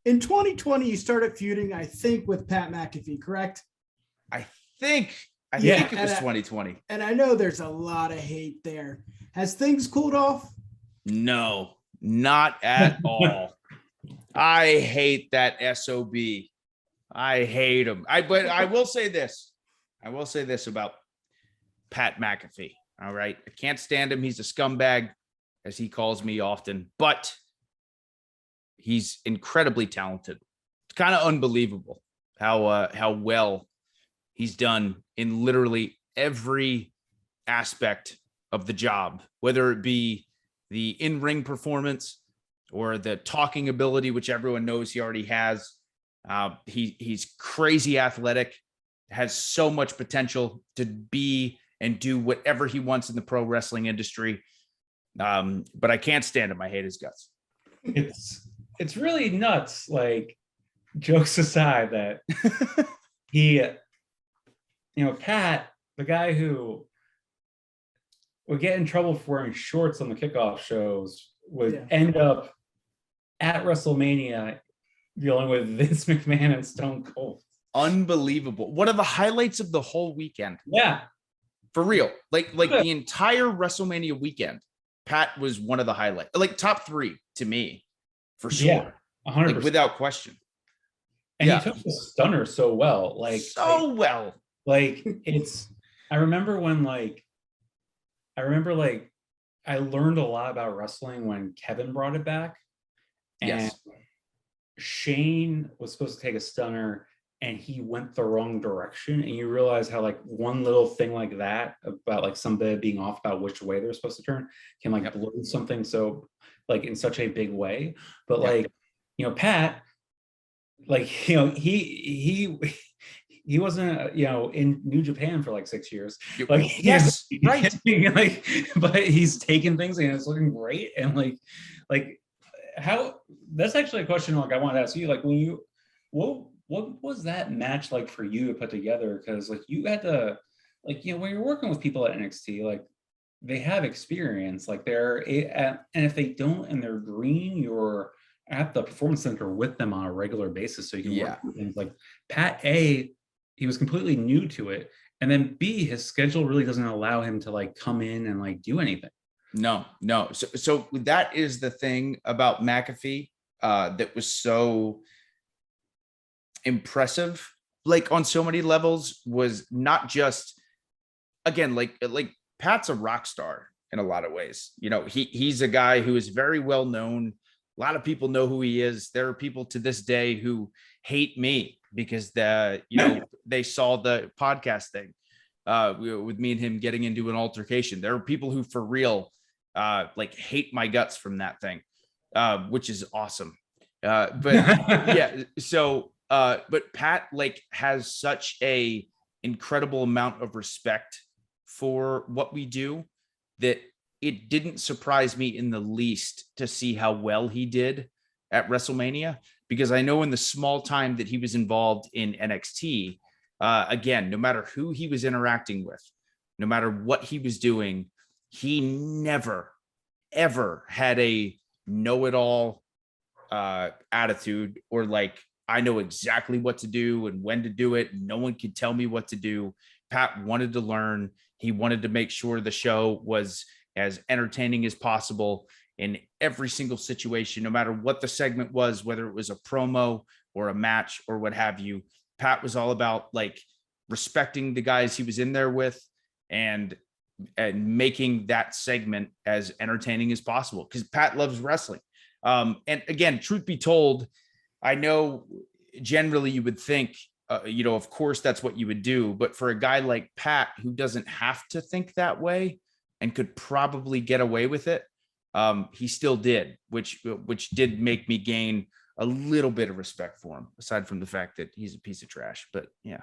In 2020, you started feuding, I think, with Pat McAfee, correct? I think Yeah, it was 2020. And I know there's a lot of hate there. Has things cooled off? No, not at all. I hate that SOB. I hate him. But I will say this. I will say this about Pat McAfee. All right. I can't stand him. He's a scumbag, as he calls me often, but he's incredibly talented. It's kind of unbelievable how well he's done in literally every aspect of the job, whether it be the in-ring performance or the talking ability, which everyone knows he already has. He's crazy athletic, has so much potential to be and do whatever he wants in the pro wrestling industry. But I can't stand him. I hate his guts. It's really nuts. Like, jokes aside, that he, Pat, the guy who would get in trouble for wearing shorts on the kickoff shows, would end up at WrestleMania dealing with Vince McMahon and Stone Cold. Unbelievable. One of the highlights of the whole weekend. Yeah. For real. Like the entire WrestleMania weekend, Pat was one of the highlights. Like top 3 to me, for sure. Yeah, 100%. Like, without question. And he took the stunner so well. Well. Like, I remember I learned a lot about wrestling when Kevin brought it back. And Shane was supposed to take a stunner and he went the wrong direction. And you realize how like one little thing like that about like somebody being off about which way they're supposed to turn can like blow something so like in such a big way. But like, Pat, like, he wasn't, in New Japan for like 6 years. Like, yes, right. Like, but he's taking things and it's looking great. And like how, that's actually a question like I wanted to ask you, like, when what was that match like for you to put together? Because like you had to, like, when you're working with people at NXT, like they have experience, like and if they don't and they're green, you're at the performance center with them on a regular basis, so you can work with things. Like Pat A, he was completely new to it, and then B, his schedule really doesn't allow him to like come in and like do anything. No. So that is the thing about McAfee that was so impressive, like on so many levels, was not just, again, like Pat's a rock star in a lot of ways. He's a guy who is very well known. A lot of people know who he is. There are people to this day who hate me because they saw the podcast thing with me and him getting into an altercation. There are people who for real like hate my guts from that thing, which is awesome. But yeah, so but Pat like has such a incredible amount of respect for what we do that it didn't surprise me in the least to see how well he did at WrestleMania, because I know in the small time that he was involved in NXT, again, no matter who he was interacting with, no matter what he was doing, he never, ever had a know-it-all attitude or like, I know exactly what to do and when to do it. No one could tell me what to do. Pat wanted to learn. He wanted to make sure the show was as entertaining as possible in every single situation, no matter what the segment was, whether it was a promo or a match or what have you. Pat was all about like respecting the guys he was in there with and making that segment as entertaining as possible, because Pat loves wrestling. And again, truth be told, I know generally you would think, of course that's what you would do. But for a guy like Pat, who doesn't have to think that way and could probably get away with it, he still did, which did make me gain a little bit of respect for him, aside from the fact that he's a piece of trash. But yeah.